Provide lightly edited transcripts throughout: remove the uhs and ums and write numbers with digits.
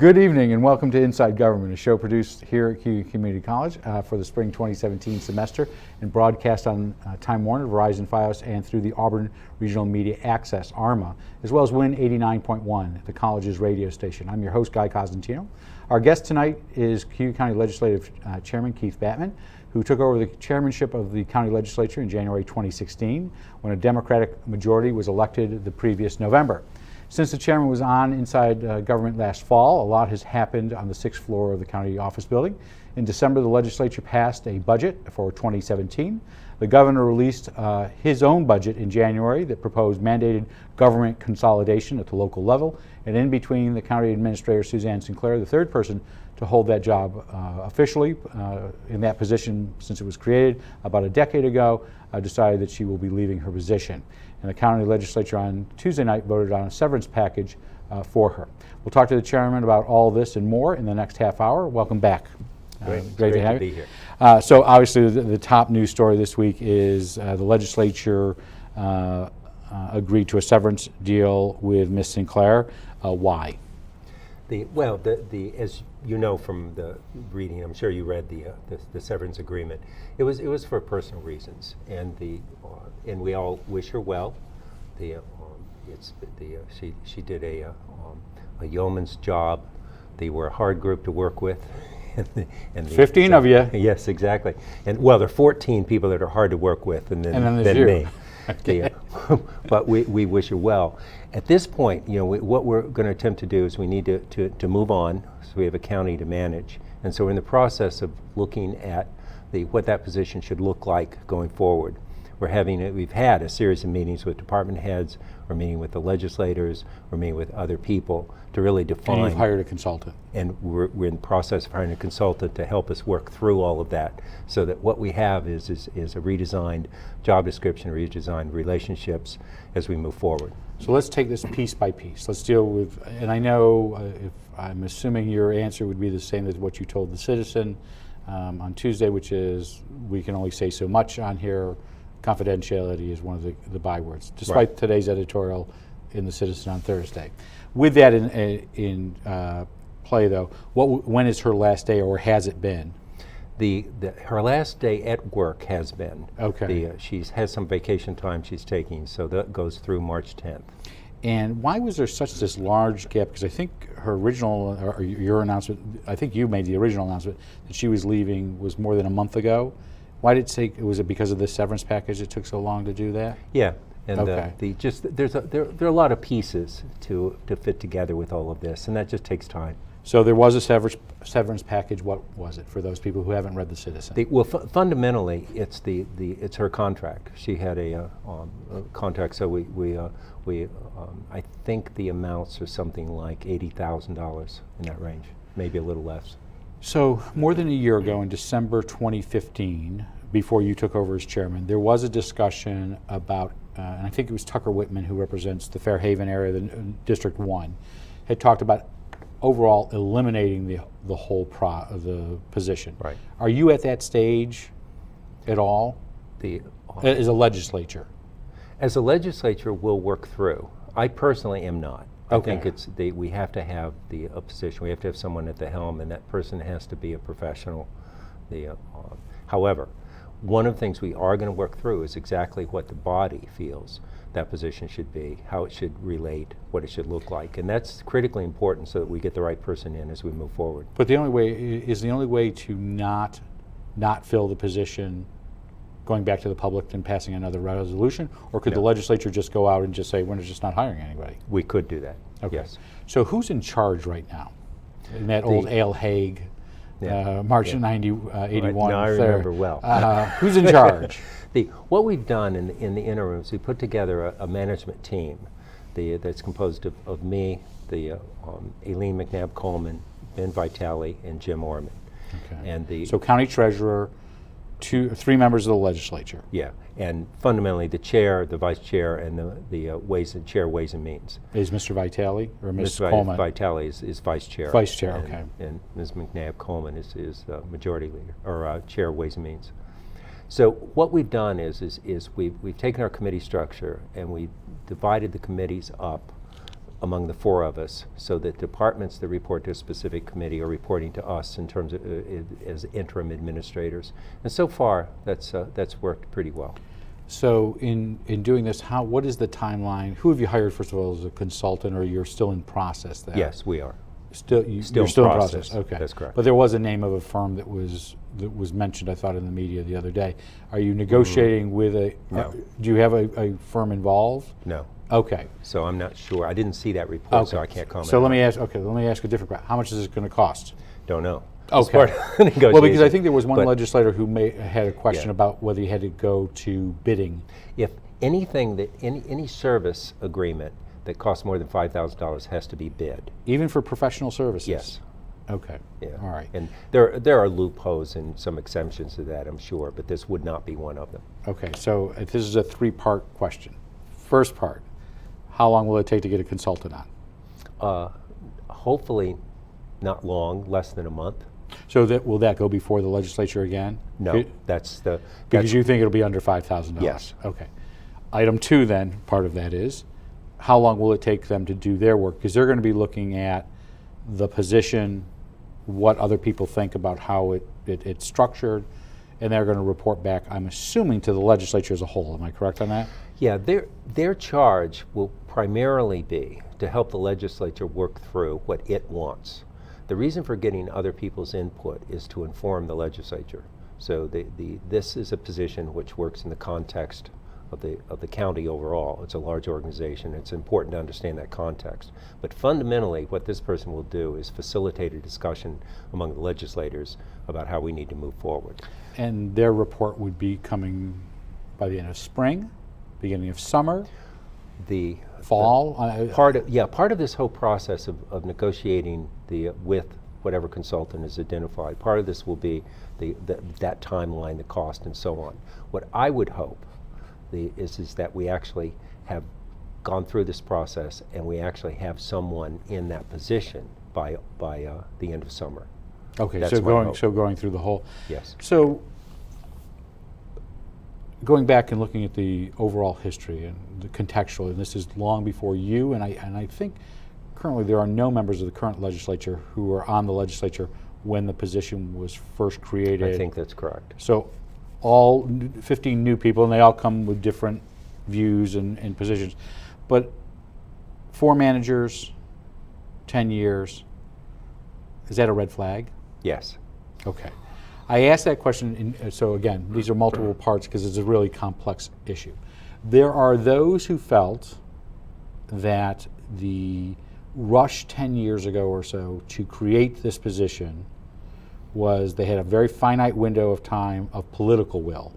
Good evening and welcome to Inside Government, a show produced here at Cayuga Community College for the spring 2017 semester and broadcast on Time Warner, Verizon Fios, and through the Auburn Regional Media Access, ARMA, as well as WIN 89.1, the college's radio station. I'm your host, Guy Cosentino. Our guest tonight is Cayuga County Legislative Chairman Keith Batman, who took over the chairmanship of the county legislature in January 2016 when a Democratic majority was elected the previous November. Since the chairman was on Inside Government last fall, a lot has happened on the 6th floor of the county office building. In December, the legislature passed a budget for 2017. The governor released his own budget in January that proposed mandated government consolidation at the local level. And in between, the county administrator, Suzanne Sinclair, the third person to hold that job officially in that position since it was created about a decade ago, decided that she will be leaving her position. And the county legislature on Tuesday night voted on a severance package for her. We'll talk to the chairman about all this and more in the next half hour. Welcome back. Great to have you. Be here. So obviously the top news story this week is the legislature agreed to a severance deal with Ms. Sinclair. Why? As you know from the reading, I'm sure you read the severance agreement. It was for personal reasons, and we all wish her well. She did a yeoman's job. They were a hard group to work with. and 15 of you. Yes, exactly. And well, there are 14 people that are hard to work with, and then you. me. But we wish her well. At this point, what we're going to attempt to do is we need to move on, so we have a county to manage. And so we're in the process of looking at what that position should look like going forward. We've had a series of meetings with department heads, we're meeting with the legislators, we're meeting with other people to really define. And you've hired a consultant. And we're in the process of hiring a consultant to help us work through all of that, so that what we have is a redesigned job description, redesigned relationships as we move forward. So let's take this piece by piece. Let's deal with, and I know if I'm assuming your answer would be the same as what you told the Citizen on Tuesday, which is we can only say so much on here. Confidentiality is one of the bywords, despite today's editorial in the Citizen on Thursday. With that in play, though, when is her last day, or has it been? Her last day at work has been. Okay. She has some vacation time she's taking, so that goes through March 10th. And why was there such this large gap? Because I think her original, or your announcement, I think you made the original announcement that she was leaving was more than a month ago. Why did it take? Was it because of the severance package it took so long to do that? Yeah, and okay. There are a lot of pieces to fit together with all of this, and that just takes time. So there was a severance package. What was it for those people who haven't read the Citizen? Fundamentally, it's her contract. She had a contract, so I think the amounts are something like $80,000 in that range, maybe a little less. So more than a year ago, in December 2015, before you took over as chairman, there was a discussion about, and I think it was Tucker Whitman, who represents the Fairhaven area, the District 1, had talked about overall eliminating the whole of the position. Right. Are you at that stage at all? As a legislature? As a legislature, we'll work through. I personally am not. Okay. I think we have to have a position. We have to have someone at the helm, and that person has to be a professional. However, one of the things we are going to work through is exactly what the body feels that position should be, how it should relate, what it should look like, and that's critically important so that we get the right person in as we move forward. But the only way to not fill the position going back to the public and passing another resolution, or could the legislature just go out and just say, we're just not hiring anybody? We could do that, okay. Yes. So who's in charge right now? In that old Ale Hague, March 81. Right. No, I remember well. Who's in charge? What we've done in the interim is we put together a management team that's composed of me, Aileen McNabb Coleman, Ben Vitale, and Jim Orman. Okay. And so county treasurer, 3 members of the legislature. Yeah, and fundamentally the chair, the vice chair, and the Ways and Means. Is Mr. Vitale or Ms. Coleman? Vitale is vice chair. Vice chair, okay. And Ms. McNabb Coleman is majority leader, or chair of Ways and Means. So what we've done is we've taken our committee structure and we divided the committees up among the four of us, so that departments that report to a specific committee are reporting to us in terms of as interim administrators. And so far, that's worked pretty well. So in doing this, what is the timeline? Who have you hired, first of all, as a consultant, or you're still in process there? Yes, we are. You're still in process. Okay, that's correct. But there was a name of a firm that was mentioned, I thought, in the media the other day. Are you negotiating with a? No. Do you have a firm involved? No. Okay. So I'm not sure. I didn't see that report, so I can't comment. So let me ask. Okay, let me ask a different question. How much is this going to cost? Don't know. Okay. Well, because I think there was one legislator who had a question about whether you had to go to bidding. If anything that any service agreement that costs more than $5,000 has to be bid. Even for professional services? Yes. Okay. Yeah. All right. And there are loopholes and some exemptions to that, I'm sure, but this would not be one of them. Okay. So this is a three-part question. First part, how long will it take to get a consultant on? Hopefully not long, less than a month. So will that go before the legislature again? No, because you think it'll be under $5,000? Yes. Okay. Item two then, part of that is, how long will it take them to do their work? Because they're going to be looking at the position, what other people think about how it's structured, and they're going to report back, I'm assuming, to the legislature as a whole. Am I correct on that? Yeah, their charge will primarily be to help the legislature work through what it wants. The reason for getting other people's input is to inform the legislature. So this is a position which works in the context of the county overall. It's a large organization. It's important to understand that context. But fundamentally, what this person will do is facilitate a discussion among the legislators about how we need to move forward. And their report would be coming by the end of spring, beginning of summer, fall? Part of this whole process of negotiating with whatever consultant is identified, part of this will be that timeline, the cost, and so on. What I would hope is that we actually have gone through this process and we actually have someone in that position by the end of summer. Okay, That's so going through the whole. Yes. So going back and looking at the overall history and the contextual, and this is long before you, and I think currently there are no members of the current legislature who were on the legislature when the position was first created. I think that's correct. So all 15 new people, and they all come with different views and positions. But 4 managers, 10 years, is that a red flag? Yes. Okay. I asked that question, so again, these are multiple parts because it's a really complex issue. There are those who felt that the rush 10 years ago or so to create this position was they had a very finite window of time of political will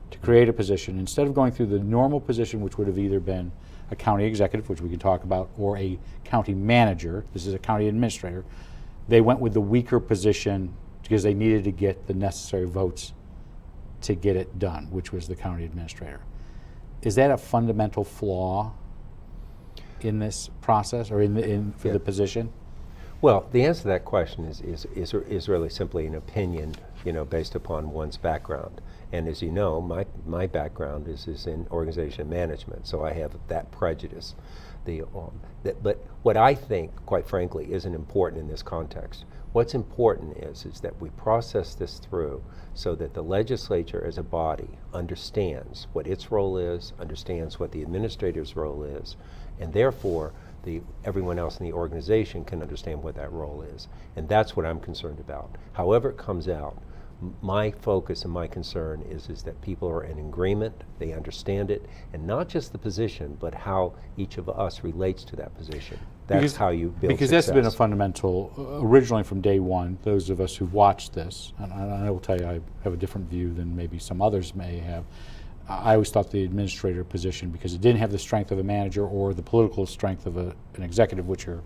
to create a position. Instead of going through the normal position, which would have either been a county executive, which we can talk about, or a county manager, this is a county administrator, they went with the weaker position because they needed to get the necessary votes to get it done, which was the county administrator. Is that a fundamental flaw in this process, or for the position? Well, the answer to that question is really simply an opinion, based upon one's background. And as you know, my background is in organization management, so I have that prejudice. But what I think, quite frankly, isn't important in this context. What's important is that we process this through so that the legislature as a body understands what its role is, understands what the administrator's role is, and therefore everyone else in the organization can understand what that role is. And that's what I'm concerned about. However it comes out, my focus and my concern is that people are in agreement, they understand it, and not just the position, but how each of us relates to that position. That's how you build because success. That's been a fundamental, originally from day one, those of us who've watched this, and I will tell you I have a different view than maybe some others may have. I always thought the administrator position, because it didn't have the strength of a manager or the political strength of an executive, which are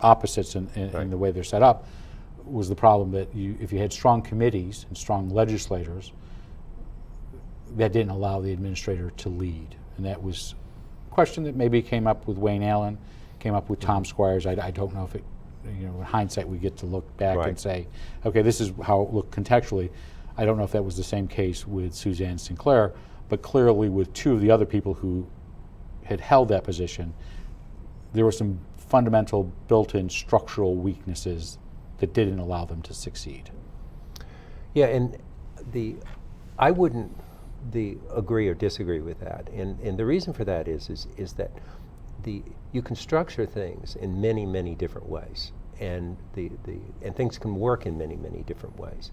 opposites in the way they're set up, was the problem that if you had strong committees and strong legislators, that didn't allow the administrator to lead. And that was a question that maybe came up with Wayne Allen, came up with Tom Squires. I don't know if it, in hindsight we get to look back and say, okay, this is how it looked contextually. I don't know if that was the same case with Suzanne Sinclair, but clearly with 2 of the other people who had held that position, there were some fundamental built-in structural weaknesses that didn't allow them to succeed. Yeah, and I wouldn't agree or disagree with that, and the reason for that is that you can structure things in many different ways, and and things can work in many different ways.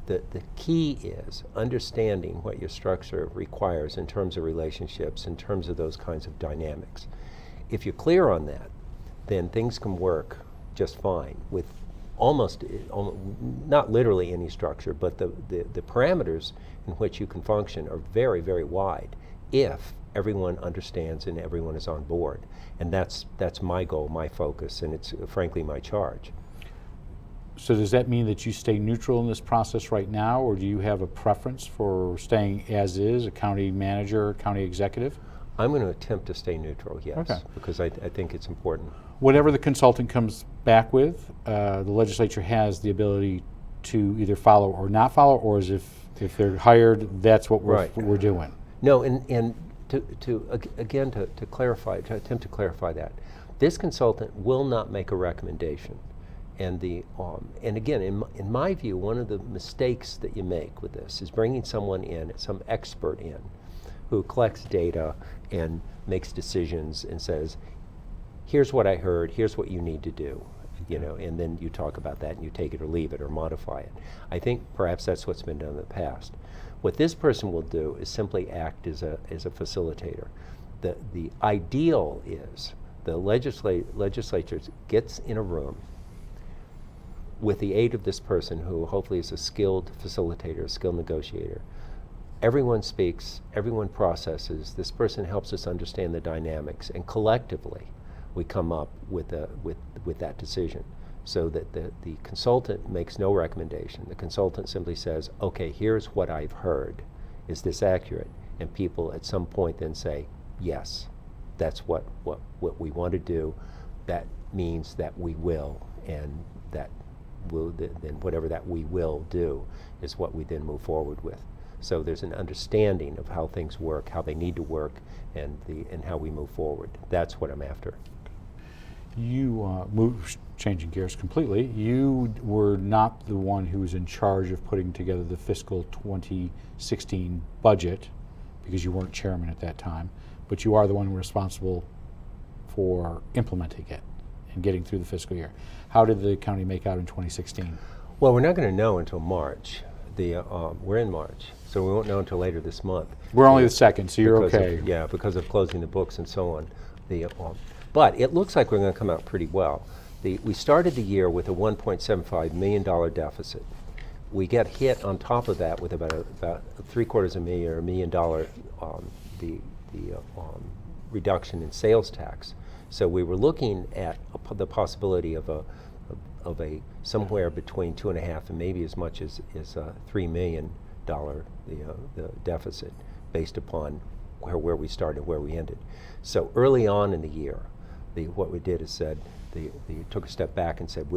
The key is understanding what your structure requires in terms of relationships, in terms of those kinds of dynamics. If you're clear on that, then things can work just fine with almost not literally any structure, but the parameters in which you can function are very wide if everyone understands and everyone is on board. And that's my goal, my focus, and it's frankly my charge. So does that mean that you stay neutral in this process right now, or do you have a preference for staying as is, a county manager, county executive? I'm going to attempt to stay neutral, yes, okay, because I think it's important. Whatever the consultant comes back with, the legislature has the ability to either follow or not follow, or as if they're hired, that's what we're doing. No, and to clarify, to attempt to clarify that, this consultant will not make a recommendation. And again, in my view, one of the mistakes that you make with this is bringing someone in, some expert in, who collects data and makes decisions and says, here's what I heard, here's what you need to do, and then you talk about that and you take it or leave it or modify it. I think perhaps that's what's been done in the past. What this person will do is simply act as a facilitator. The ideal is the legislature gets in a room with the aid of this person who hopefully is a skilled facilitator, a skilled negotiator. Everyone speaks, everyone processes, this person helps us understand the dynamics, and collectively we come up with that decision, so that the consultant makes no recommendation. The consultant simply says, okay, here's what I've heard. Is this accurate? And people at some point then say, yes, that's what we want to do. That means that we will, and that will then whatever that we will do is what we then move forward with. So there's an understanding of how things work, how they need to work, and how we move forward. That's what I'm after. You changing gears completely, you were not the one who was in charge of putting together the fiscal 2016 budget, because you weren't chairman at that time, but you are the one responsible for implementing it and getting through the fiscal year. How did the county make out in 2016? Well, we're not going to know until March. We're in March, so we won't know until later this month. We're only the second, so you're okay. Because of closing the books and so on. But it looks like we're going to come out pretty well. We started the year with a $1.75 million deficit. We get hit on top of that with about $750,000 or $1 million reduction in sales tax. So we were looking at the possibility of a somewhere between 2.5 and maybe as much as $3 million the deficit, based upon where we started, where we ended. So early on in the year, what we did is said, took a step back and said,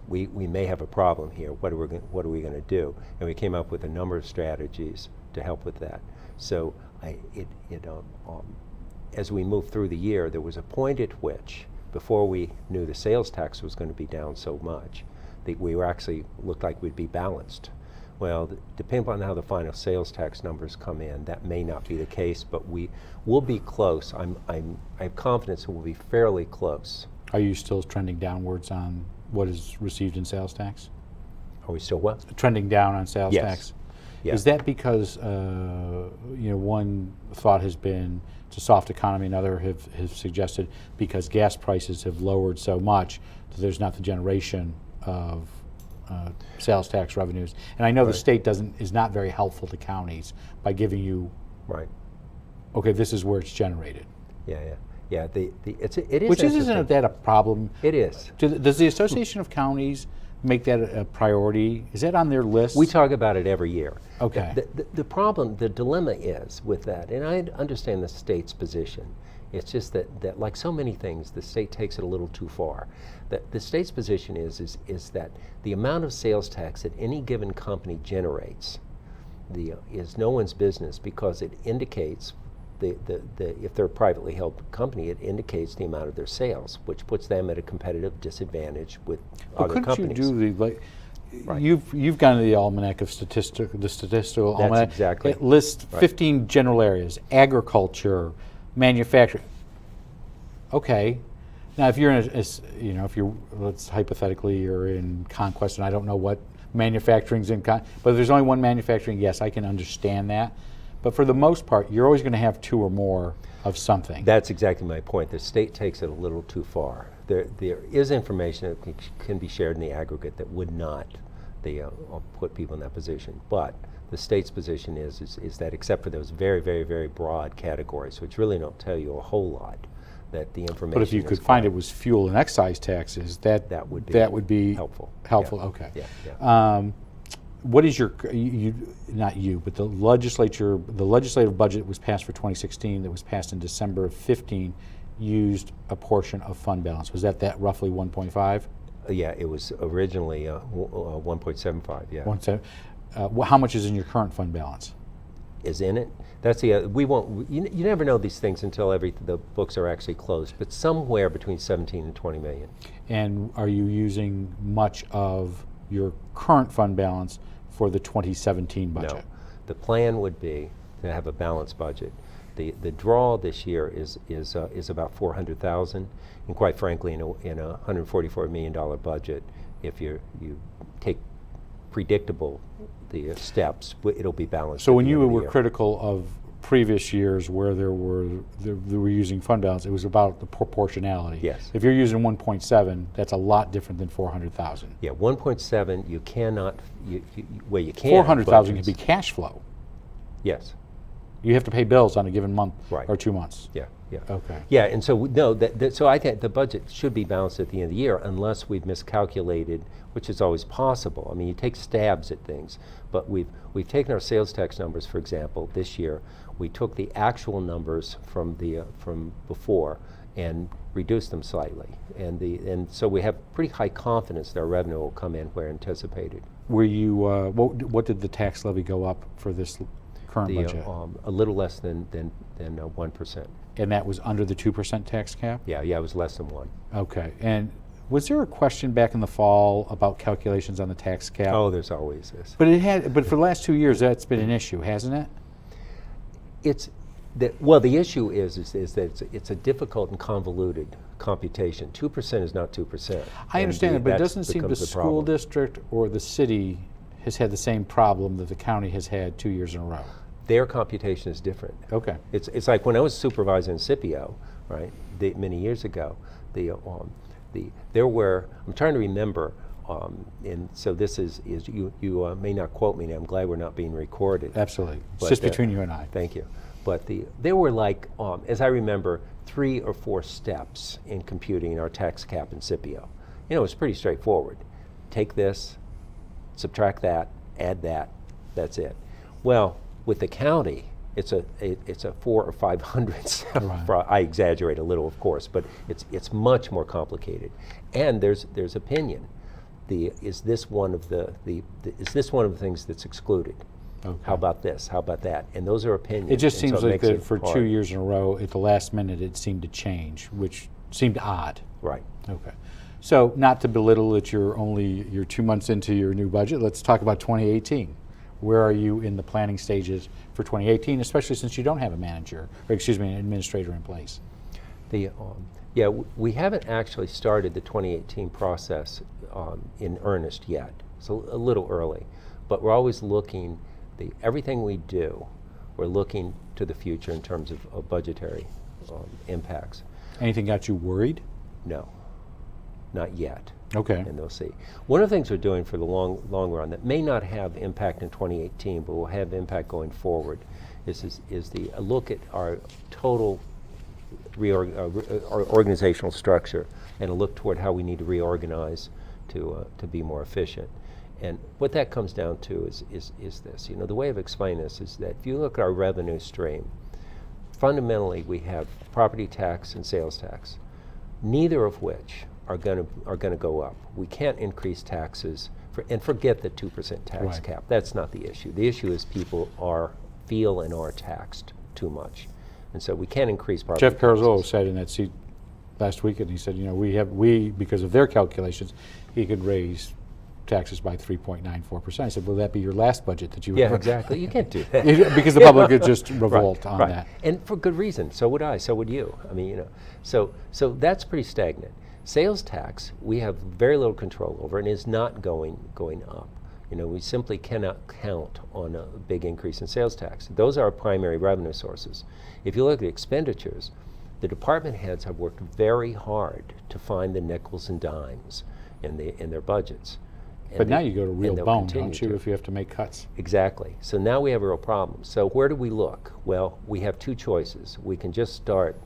we may have a problem here. What are we going to do? And we came up with a number of strategies to help with that. So as we moved through the year, there was a point at which, before we knew the sales tax was going to be down so much, that we were actually looked like we'd be balanced. Well, depending on how the final sales tax numbers come in, that may not be the case, but we will be close. I have confidence that we'll be fairly close. Are you still trending downwards on what is received in sales tax? Are we still what? Trending down on sales Yes. tax? Yeah. Is that because one thought has been it's a soft economy, another have suggested because gas prices have lowered so much that there's not the generation of sales tax revenues. And I know the state is not very helpful to counties by giving you, okay, this is where it's generated. Yeah. It is. Which isn't that a problem? It is. Does the Association of Counties make that a priority? Is that on their list? We talk about it every year. Okay. The problem, the dilemma is with that, and I understand the state's position. It's just that like so many things, the state takes it a little too far. The state's position is that the amount of sales tax that any given company generates is no one's business, because it indicates if they're a privately held company, it indicates the amount of their sales, which puts them at a competitive disadvantage with other couldn't companies. you do the, like, Right. you've gone to the almanac of the statistical That's almanac. exactly. It lists 15 general areas: agriculture, manufacturing. Okay. Now, if you're in if you're, let's hypothetically, you're in Conquest, and I don't know what manufacturing's in, but if there's only one manufacturing, yes, I can understand that. But for the most part, you're always going to have two or more of something. That's exactly my point. The state takes it a little too far. There is information that can be shared in the aggregate that would not put people in that position. But the state's position is that except for those very, very, very broad categories, which really don't tell you a whole lot, that the information. But if you could find it was fuel and excise taxes, that would be helpful. Helpful. Yeah. Okay. Yeah. What is your not you, but the legislative budget was passed for 2016. That was passed in December of 15. Used a portion of fund balance. Was that roughly 1.5? Yeah, it was originally 1.75. Yeah. How much is in your current fund balance? Is in it. That's we won't. You never know these things until the books are actually closed. But somewhere between 17 and 20 million. And are you using much of your current fund balance for the 2017 budget? No. The plan would be to have a balanced budget. The draw this year is about 400,000, and quite frankly, in a $144 million budget, if you take predictable the steps, it'll be balanced. So when you were critical of previous years where they were using fund balance, it was about the proportionality. Yes. If you're using 1.7, that's a lot different than 400,000. Yeah, 1.7 you cannot. You can. 400,000 can be cash flow. Yes. You have to pay bills on a given month Right. or 2 months. Yeah. Yeah. Okay. Yeah, and so no, so I think the budget should be balanced at the end of the year, unless we've miscalculated, which is always possible. I mean, you take stabs at things, but we've taken our sales tax numbers, for example, this year. We took the actual numbers from before and reduced them slightly, and so we have pretty high confidence that our revenue will come in where anticipated. Were you what did the tax levy go up for this current budget? A little less than 1%. And that was under the 2% tax cap? Yeah, it was less than 1. Okay. And was there a question back in the fall about calculations on the tax cap? Oh, there's always this. But for the last 2 years, that's been an issue, hasn't it? The issue is that it's a difficult and convoluted computation. 2% is not 2%. I understand that, but it doesn't seem the school district or the city has had the same problem that the county has had 2 years in a row. Their computation is different. Okay. It's like when I was supervising Scipio, right, many years ago. There were, I'm trying to remember, and so this is you may not quote me. And I'm glad we're not being recorded. Absolutely. It's But, just between you and I. Thank you. But there were like, as I remember, 3 or 4 steps in computing our tax cap in Scipio. It was pretty straightforward. Take this, subtract that, add that. That's it. Well, with the county, it's a 400 or 500 step. Right. I exaggerate a little, of course, but it's much more complicated. And there's opinion. Is this one of the things that's excluded? Okay. How about this? How about that? And those are opinions. It just and seems so it like makes that it for hard. 2 years in a row, at the last minute, it seemed to change, which seemed odd. Right. Okay. So not to belittle that you're 2 months into your new budget, let's talk about 2018. Where are you in the planning stages for 2018, especially since you don't have an administrator in place? We haven't actually started the 2018 process in earnest yet. It's a little early, but we're always looking. Everything we do, we're looking to the future in terms of budgetary impacts. Anything got you worried? No, not yet. Okay. And they'll see. One of the things we're doing for the long run that may not have impact in 2018, but will have impact going forward, is a look at our total our organizational structure and a look toward how we need to reorganize to be more efficient. And what that comes down to is this. The way I've explained this is that if you look at our revenue stream, fundamentally we have property tax and sales tax, neither of which are going to go up. We can't increase taxes and forget the 2% tax cap. That's not the issue. The issue is people feel and are taxed too much. And so we can increase property Jeff Carozolo taxes. said in that seat last week, and he said, we, because of their calculations, he could raise taxes by 3.94%. I said, will that be your last budget that you Yeah, ever? exactly. You can't do that. Because the public could just revolt on right. that. And for good reason. So would I. So would you. I mean, so that's pretty stagnant. Sales tax, we have very little control over, and is not going up. We simply cannot count on a big increase in sales tax. Those are our primary revenue sources. If you look at expenditures, the department heads have worked very hard to find the nickels and dimes in their budgets. But now you go to real they'll bone, continue don't you, to. if you have to make cuts? Exactly. So now we have a real problem. So where do we look? Well, we have two choices. We can just start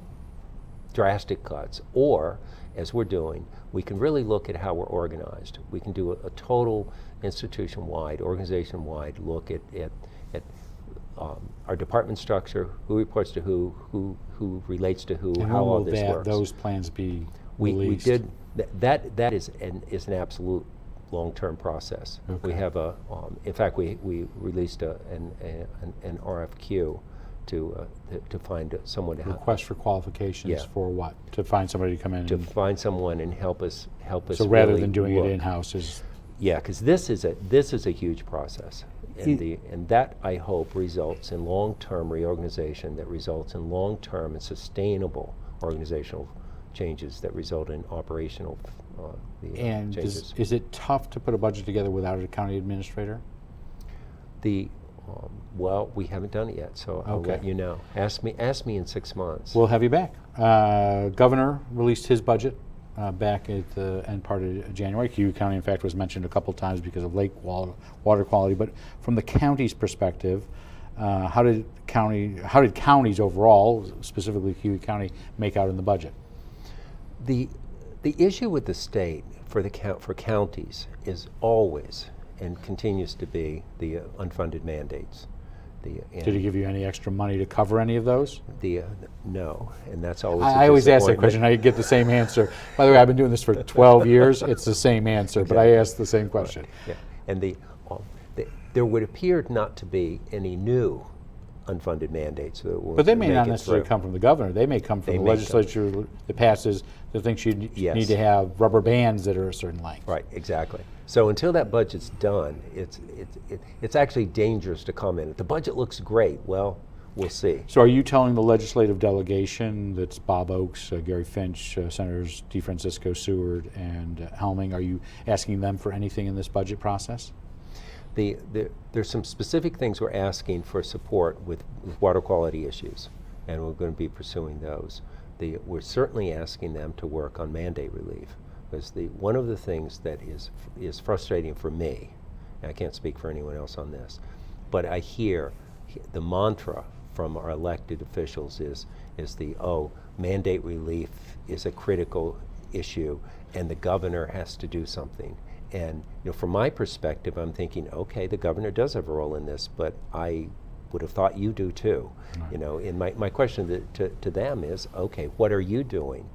drastic cuts, or, as we're doing, we can really look at how we're organized. We can do a total institution-wide, organization-wide look at our department structure, who reports to who relates to who, And how all will this works. those plans be We released? did that is an absolute long-term process. Okay. We have in fact we released an RFQ to find someone to help. Request for qualifications Yeah. for what? To find somebody to come in To and, find someone and help us. so rather really than doing look. it in-house is, Yeah, because this is a huge process, and that I hope results in long-term reorganization that results in long-term and sustainable organizational changes that result in operational and changes. is it tough to put a budget together without a county administrator? Well, we haven't done it yet, so I'll Okay. let you know. Ask me in 6 months. We'll have you back. Governor released his budget back at the end part of January. Cayuga County, in fact, was mentioned a couple times because of lake water quality. But from the county's perspective, how did counties overall, specifically Cayuga County, make out in the budget? The issue with the state for counties is always and continues to be the unfunded mandates. Did he give you any extra money to cover any of those? No, and that's always. I always ask that question. I get the same answer. By the way, I've been doing this for 12 years. It's the same answer, but I ask the same question. Yeah, and there would appear not to be any new unfunded mandates that will. But they may make not it necessarily through. come from the governor. They may come from They the may legislature that passes that thinks you Yes. need to have rubber bands that are a certain length. Right, exactly. So until that budget's done, it's actually dangerous to comment. The budget looks great. Well, we'll see. So are you telling the legislative delegation, that's Bob Oakes, Gary Finch, Senators DeFrancisco, Seward, and Helming, are you asking them for anything in this budget process? There's some specific things we're asking for support with water quality issues, and we're going to be pursuing those. We're certainly asking them to work on mandate relief, because one of the things that is frustrating for me, and I can't speak for anyone else on this, but I hear the mantra from our elected officials is mandate relief is a critical issue, and the governor has to do something. And from my perspective, I'm thinking, okay, the governor does have a role in this, but I would have thought you do too. Right. And my question to them is, okay, what are you doing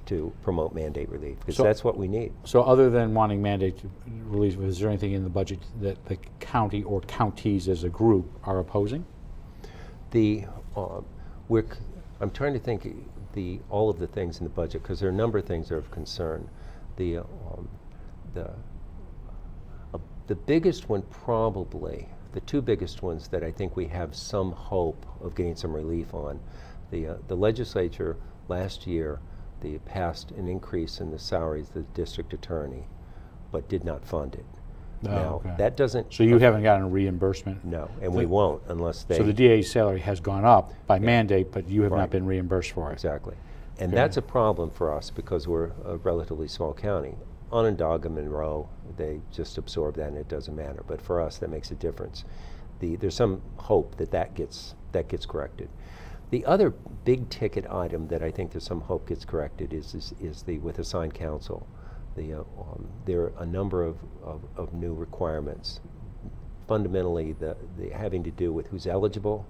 to promote mandate relief? Because that's what we need. So other than wanting mandate relief, is there anything in the budget that the county or counties as a group are opposing? I'm trying to think all of the things in the budget, because there are a number of things that are of concern. The biggest one, probably, the two biggest ones that I think we have some hope of getting some relief on, the legislature last year, they passed an increase in the salaries of the district attorney, but did not fund it. Now, Okay. that doesn't. So you haven't gotten a reimbursement? No, and we won't unless they. So the DA's salary has gone up by mandate, but you have Right. not been reimbursed for it? Exactly. And Okay. that's a problem for us because we're a relatively small county. Onondaga, Monroe, they just absorb that and it doesn't matter. But for us, that makes a difference. There's some hope that gets corrected. The other big ticket item that I think there's some hope gets corrected is with assigned counsel. There are a number of new requirements. Fundamentally, the having to do with who's eligible,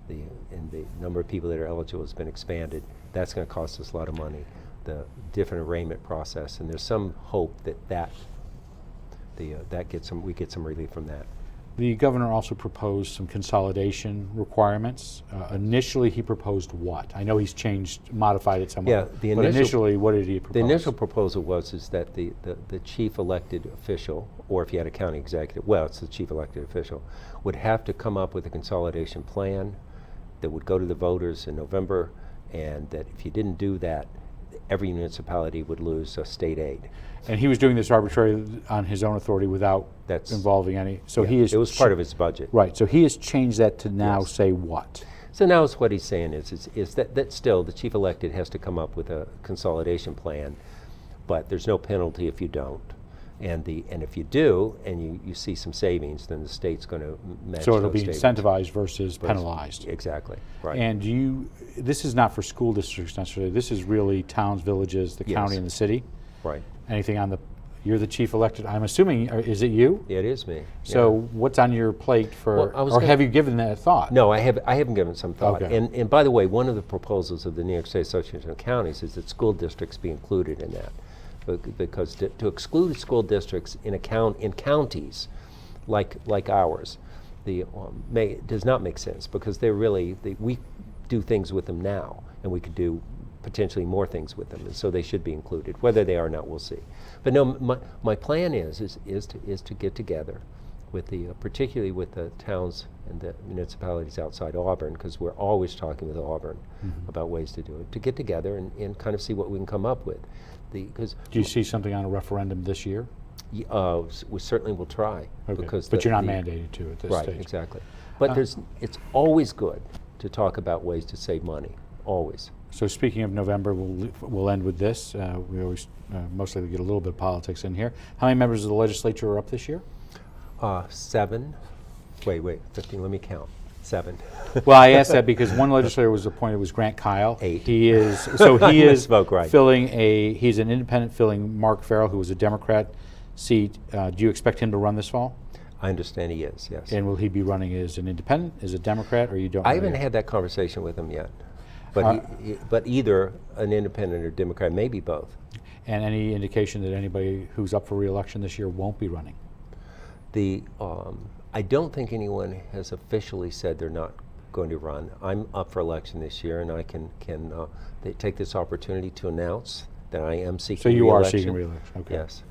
and the number of people that are eligible has been expanded. That's going to cost us a lot of money. The different arraignment process, and there's some hope that we get some relief from that. The governor also proposed some consolidation requirements. Initially, he proposed what? I know he's modified it somewhat. Yeah, but initially, what did he propose? The initial proposal was that the chief elected official, or if you had a county executive, well, it's the chief elected official, would have to come up with a consolidation plan that would go to the voters in November, and that if you didn't do that, every municipality would lose state aid. And he was doing this arbitrarily on his own authority without involving any. So yeah, he is. It was part of his budget. Right. So he has changed that to now Yes. say what? So now what he's saying is that still the chief elected has to come up with a consolidation plan, but there's no penalty if you don't. And if you do, and you see some savings, then the state's going to match So it'll those be savings. incentivized versus penalized. Exactly. Right. And this is not for school districts necessarily. This is really towns, villages, the Yes. county, and the city. Right. Anything on you're the chief elected. I'm assuming. Is it you? It is me. So yeah. what's on your plate for? Well, or have you given that thought? No, I haven't given some thought. Okay. And by the way, one of the proposals of the New York State Association of Counties is that school districts be included in that. Because to exclude school districts in counties like ours, does not make sense, because we do things with them now, and we could do potentially more things with them, and so they should be included. Whether they are or not, we'll see. But no, my plan is to get together with particularly with the towns and the municipalities outside Auburn, because we're always talking with Auburn about ways to do it, to get together and kind of see what we can come up with. Do you see something on a referendum this year? We certainly will try. Okay. Because but you're not mandated to at this stage. Right, exactly. But it's always good to talk about ways to save money, always. So speaking of November, we'll end with this. We always mostly get a little bit of politics in here. How many members of the legislature are up this year? 7. Wait, 15, let me count. 7. Well, I asked that because one legislator was appointed was Grant Kyle. 8. He is right. He's an independent filling Mark Farrell, who was a Democrat seat. Do you expect him to run this fall? I understand he is, yes. And will he be running as an independent, as a Democrat, or you don't know I haven't yet? had that conversation with him yet. But either an independent or Democrat, maybe both. And any indication that anybody who's up for re-election this year won't be running? I don't think anyone has officially said they're not going to run. I'm up for election this year, and I can take this opportunity to announce that I am seeking re-election. So you re-election. are seeking re-election, okay. Yes.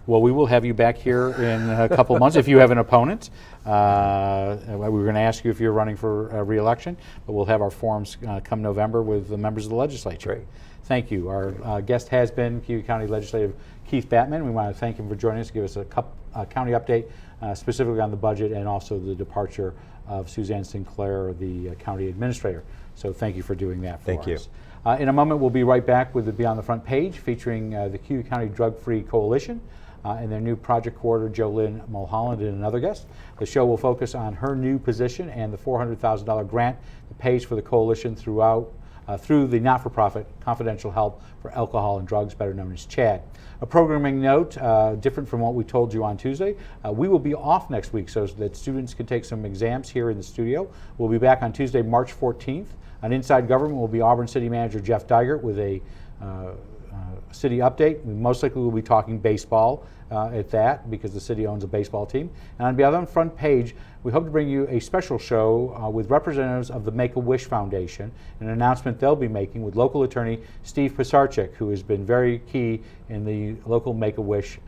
Well, we will have you back here in a couple of months if you have an opponent. We were going to ask you if you're running for re-election, but we'll have our forums come November with the members of the legislature. Great. Thank you. Our guest has been Cayuga County Legislative Keith Batman. We want to thank him for joining us to give us a county update specifically on the budget and also the departure of Suzanne Sinclair, the county administrator. So thank you for doing that for us. Thank you. In a moment, we'll be right back with the Beyond the Front Page featuring the Cayuga County Drug-Free Coalition and their new project coordinator, Jolynn Mulholland, and another guest. The show will focus on her new position and the $400,000 grant that pays for the coalition through the not-for-profit Confidential Help for Alcohol and Drugs, better known as CHAD. A programming note, different from what we told you on Tuesday. We will be off next week so that students can take some exams here in the studio. We'll be back on Tuesday, March 14th. On Inside Government will be Auburn City Manager Jeff Digert with a city update. We most likely will be talking baseball at that, because the city owns a baseball team. And on Beyond the Front Page, we hope to bring you a special show with representatives of the Make-A-Wish Foundation, an announcement they'll be making with local attorney Steve Pisarcik, who has been very key in the local Make-A-Wish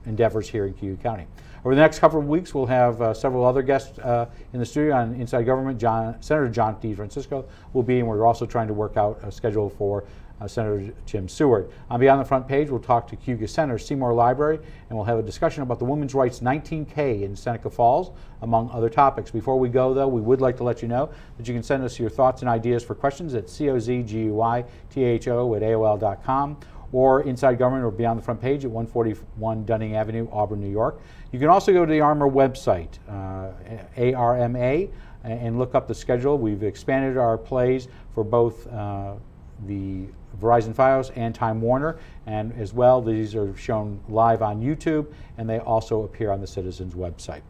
endeavors here in Cayuga County. Over the next couple of weeks, we'll have several other guests in the studio on Inside Government. Senator John DeFrancisco will be, and we're also trying to work out a schedule for Senator Jim Seward. On Beyond the Front Page, we'll talk to Cayuga Center, Seymour Library, and we'll have a discussion about the Women's Rights 19K in Seneca Falls, among other topics. Before we go, though, we would like to let you know that you can send us your thoughts and ideas for questions at cozguytho@aol.com, or Inside Government or Beyond the Front Page at 141 Dunning Avenue, Auburn, New York. You can also go to the ARMA website, ARMA, and look up the schedule. We've expanded our plays for both the Verizon Fios and Time Warner, and as well, these are shown live on YouTube, and they also appear on the Citizens website.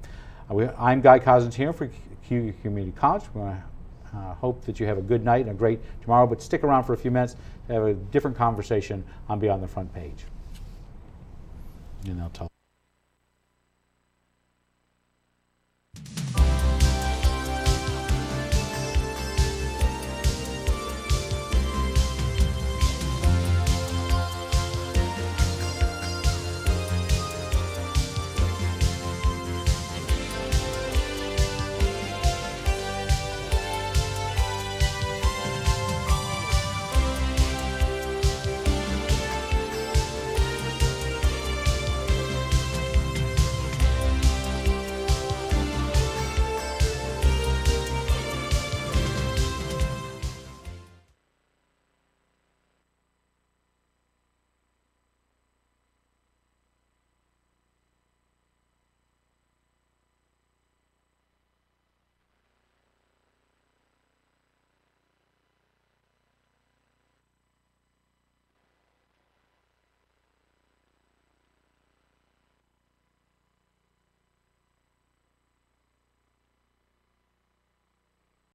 I'm Guy Cousins here for Cayuga Community College. We want to hope that you have a good night and a great tomorrow, but stick around for a few minutes to have a different conversation on Beyond the Front Page. And they'll tell